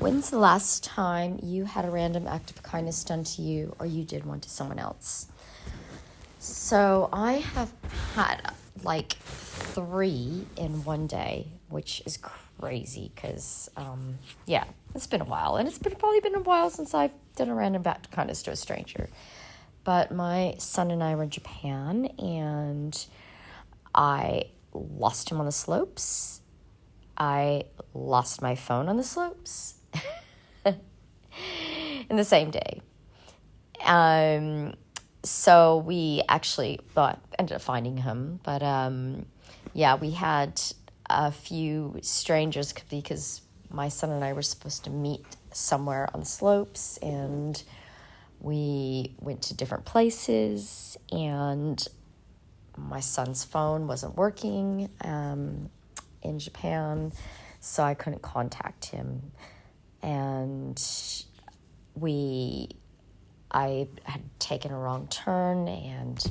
When's the last time you had a random act of kindness done to you or you did one to someone else? So I have had like 3 in one day, which is crazy because, it's been a while. And it's probably been a while since I've done a random act of kindness to a stranger. But my son and I were in Japan and I lost him on the slopes. I lost my phone on the slopes in the same day. So we actually, ended up finding him. But, we had a few strangers because my son and I were supposed to meet somewhere on the slopes. And we went to different places. And my son's phone wasn't working in Japan, so I couldn't contact him. And I had taken a wrong turn, and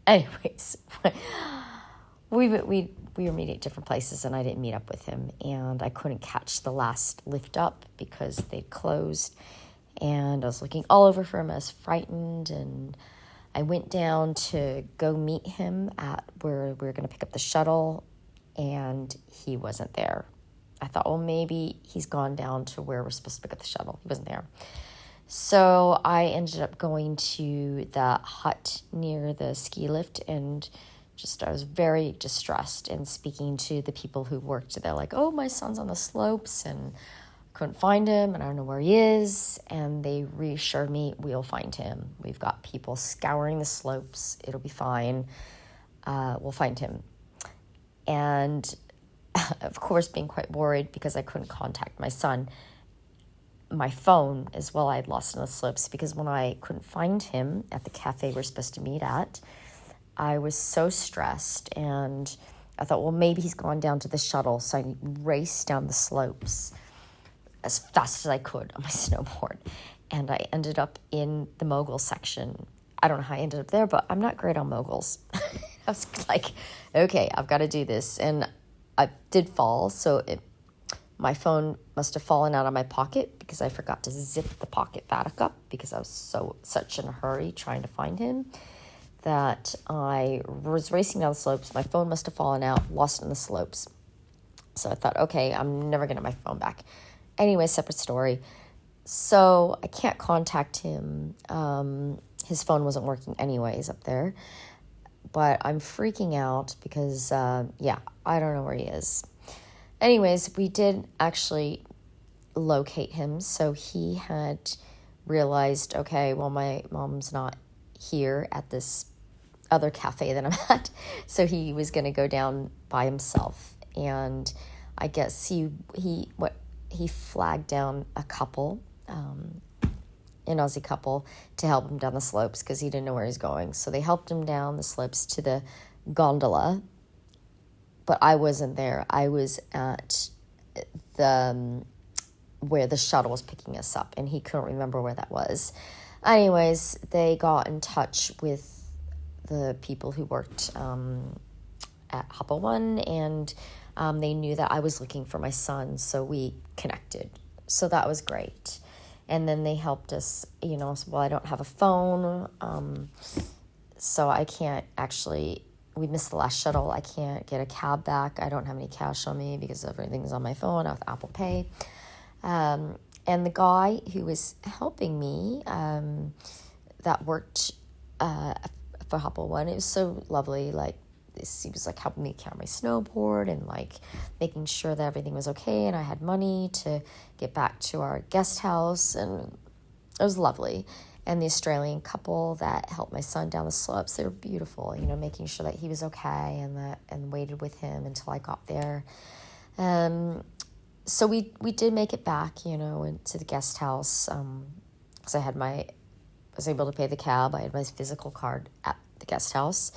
anyways, we were meeting at different places, and I didn't meet up with him, and I couldn't catch the last lift up because they'd closed, and I was looking all over for him. I was frightened, and I went down to go meet him at where we were going to pick up the shuttle, and he wasn't there. I thought, well, maybe he's gone down to where we're supposed to pick up the shuttle. He wasn't there. So I ended up going to the hut near the ski lift, and I was very distressed and speaking to the people who worked there, like, oh, my son's on the slopes and couldn't find him and I don't know where he is. And they reassured me, we'll find him. We've got people scouring the slopes. It'll be fine. We'll find him. And of course, being quite worried because I couldn't contact my son. My phone as well I had lost on the slopes because when I couldn't find him at the cafe we're supposed to meet at, I was so stressed, and I thought, well, maybe he's gone down to the shuttle. So I raced down the slopes as fast as I could on my snowboard, and I ended up in the mogul section. I don't know how I ended up there, but I'm not great on moguls. I was like, okay, I've got to do this, and I did fall, so my phone must have fallen out of my pocket because I forgot to zip the pocket back up because I was such in a hurry trying to find him that I was racing down the slopes. My phone must have fallen out, lost in the slopes. So I thought, okay, I'm never going to get my phone back. Anyway, separate story. So I can't contact him. His phone wasn't working anyways up there. But I'm freaking out because, I don't know where he is. Anyways, we did actually locate him. So he had realized, okay, well, my mom's not here at this other cafe that I'm at. So he was going to go down by himself. And I guess he flagged down a couple, an Aussie couple, to help him down the slopes because he didn't know where he's going. So they helped him down the slopes to the gondola. But I wasn't there. I was at where the shuttle was picking us up, and he couldn't remember where that was. Anyways, they got in touch with the people who worked at Hopper One, and they knew that I was looking for my son, so we connected. So that was great. And then they helped us, I don't have a phone, so I can't actually... We missed the last shuttle. I can't get a cab back. I don't have any cash on me because everything's on my phone with Apple Pay. And the guy who was helping me that worked for Hopper One, it was so lovely. He was helping me carry my snowboard and making sure that everything was okay and I had money to get back to our guest house, and it was lovely. And the Australian couple that helped my son down the slopes, they were beautiful, making sure that he was okay and waited with him until I got there. So we did make it back, into the guest house, because I was able to pay the cab. I had my physical card at the guest house.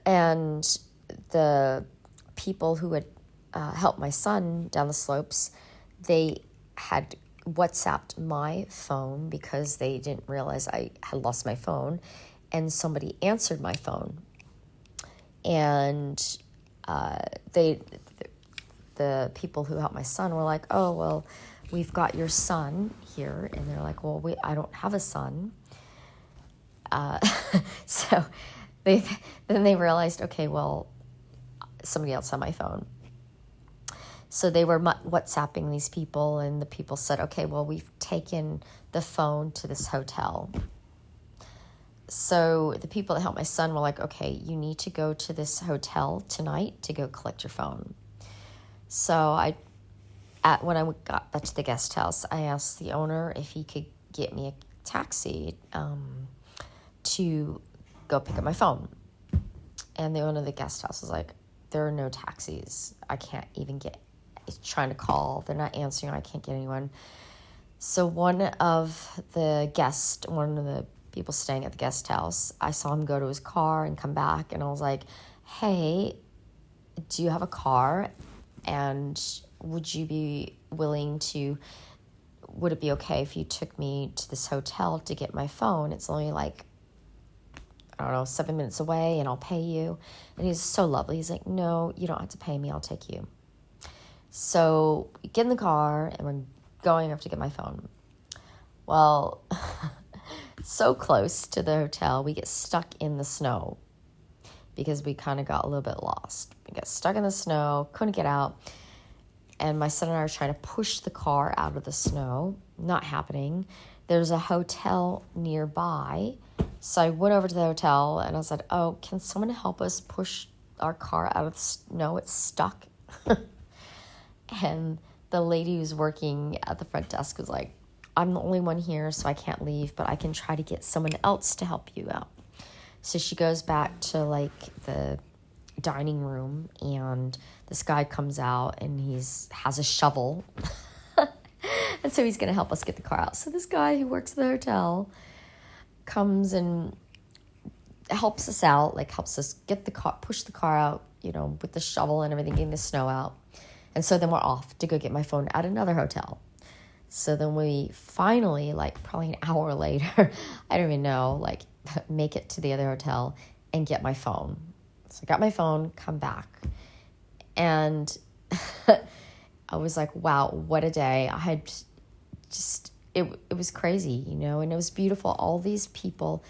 And the people who had helped my son down the slopes, they had WhatsApped my phone because they didn't realize I had lost my phone, and somebody answered my phone, and the people who helped my son were like, oh, well, we've got your son here. And they're like, well, I don't have a son. So then they realized, okay, well, somebody else had my phone. So they were WhatsApping these people, and the people said, okay, well, we've taken the phone to this hotel. So the people that helped my son were like, okay, you need to go to this hotel tonight to go collect your phone. So when I got back to the guest house, I asked the owner if he could get me a taxi to go pick up my phone. And the owner of the guest house was like, there are no taxis. I can't even trying to call. They're not answering. I can't get anyone. So one of the people staying at the guest house, I saw him go to his car and come back, and I was like, hey, do you have a car? And would it be okay if you took me to this hotel to get my phone? It's only like, I don't know, 7 minutes away, and I'll pay you. And he's so lovely. He's like, no, you don't have to pay me. I'll take you. So we get in the car, and we're going up to get my phone. Well, so close to the hotel, we get stuck in the snow because we kind of got a little bit lost. We got stuck in the snow, couldn't get out. And my son and I are trying to push the car out of the snow. Not happening. There's a hotel nearby. So I went over to the hotel, and I said, oh, can someone help us push our car out of the snow? It's stuck. And the lady who's working at the front desk was like, I'm the only one here, so I can't leave, but I can try to get someone else to help you out. So she goes back to like the dining room, and this guy comes out, and has a shovel. And so he's going to help us get the car out. So this guy who works at the hotel comes and helps us out, like helps us get the car, push the car out, with the shovel and everything, getting the snow out. And so then we're off to go get my phone at another hotel. So then we finally, like probably an hour later, I don't even know, like make it to the other hotel and get my phone. So I got my phone, come back. And I was like, wow, what a day. I had it was crazy, and it was beautiful. All these people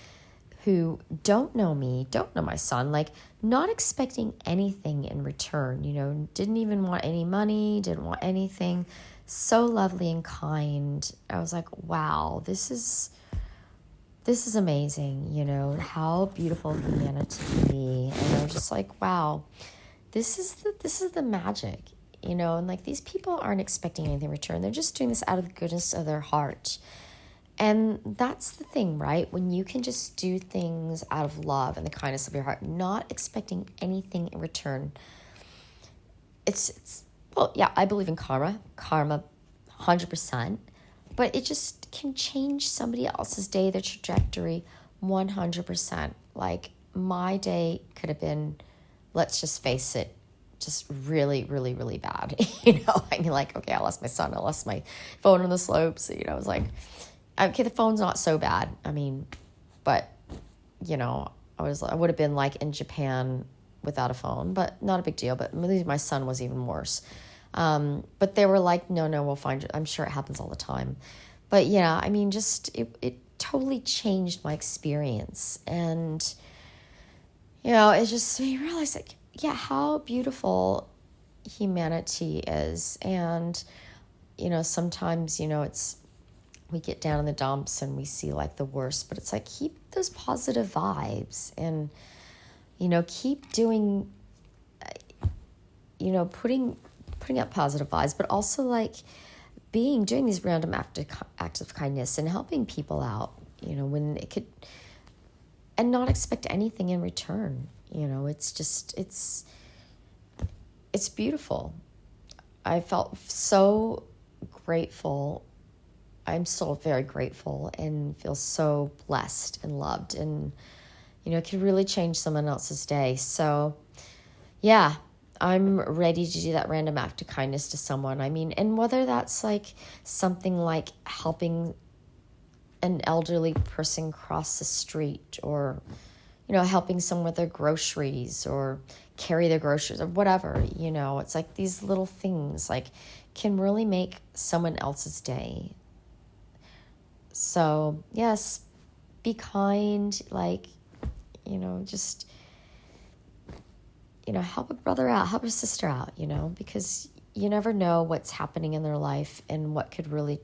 who don't know me, don't know my son, like not expecting anything in return, didn't even want any money, didn't want anything. So lovely and kind. I was like, wow, this is amazing, how beautiful humanity can be. And I was just like, wow, this is the magic, and like these people aren't expecting anything in return. They're just doing this out of the goodness of their heart. And that's the thing, right? When you can just do things out of love and the kindness of your heart, not expecting anything in return. I believe in karma 100%, but it just can change somebody else's day, their trajectory 100%. Like my day could have been, let's just face it, just really, really, really bad. I mean, like, okay, I lost my son, I lost my phone on the slopes. I was like, okay, the phone's not so bad. I mean, but, I would have been like in Japan without a phone, but not a big deal. But my son was even worse. But they were like, no, we'll find you. I'm sure it happens all the time. But yeah, I mean, just, it totally changed my experience. And, it just made me realize, like, yeah, how beautiful humanity is. And, sometimes, we get down in the dumps and we see like the worst, but it's like, keep those positive vibes and, keep doing, putting up positive vibes, but also like doing these random acts of kindness and helping people out, when it could, and not expect anything in return. It's just, it's beautiful. I felt so grateful. I'm still very grateful and feel so blessed and loved, and, it could really change someone else's day. So yeah, I'm ready to do that random act of kindness to someone. I mean, and whether that's like something like helping an elderly person cross the street, or, helping someone with their groceries or carry their groceries or whatever, it's like these little things like can really make someone else's day. So yes, be kind, like, just, help a brother out, help a sister out, because you never know what's happening in their life and what could really,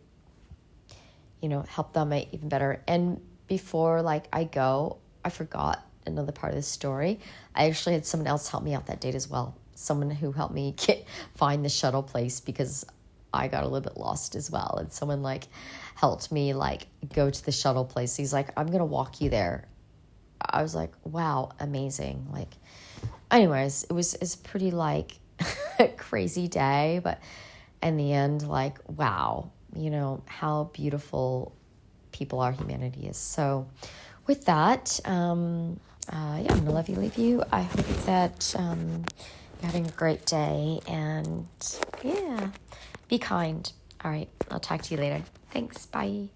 help them even better. And before, like, I go, I forgot another part of the story. I actually had someone else help me out that date as well. Someone who helped me find the shuttle place because I got a little bit lost as well. And someone like helped me like go to the shuttle place. He's like, I'm going to walk you there. I was like, wow, amazing. Like, anyways, it's pretty like crazy day, but in the end, like, wow, how beautiful people are, humanity is. So with that, I'm going to love you, leave you. I hope that you're having a great day, and yeah, be kind. All right, I'll talk to you later. Thanks, bye.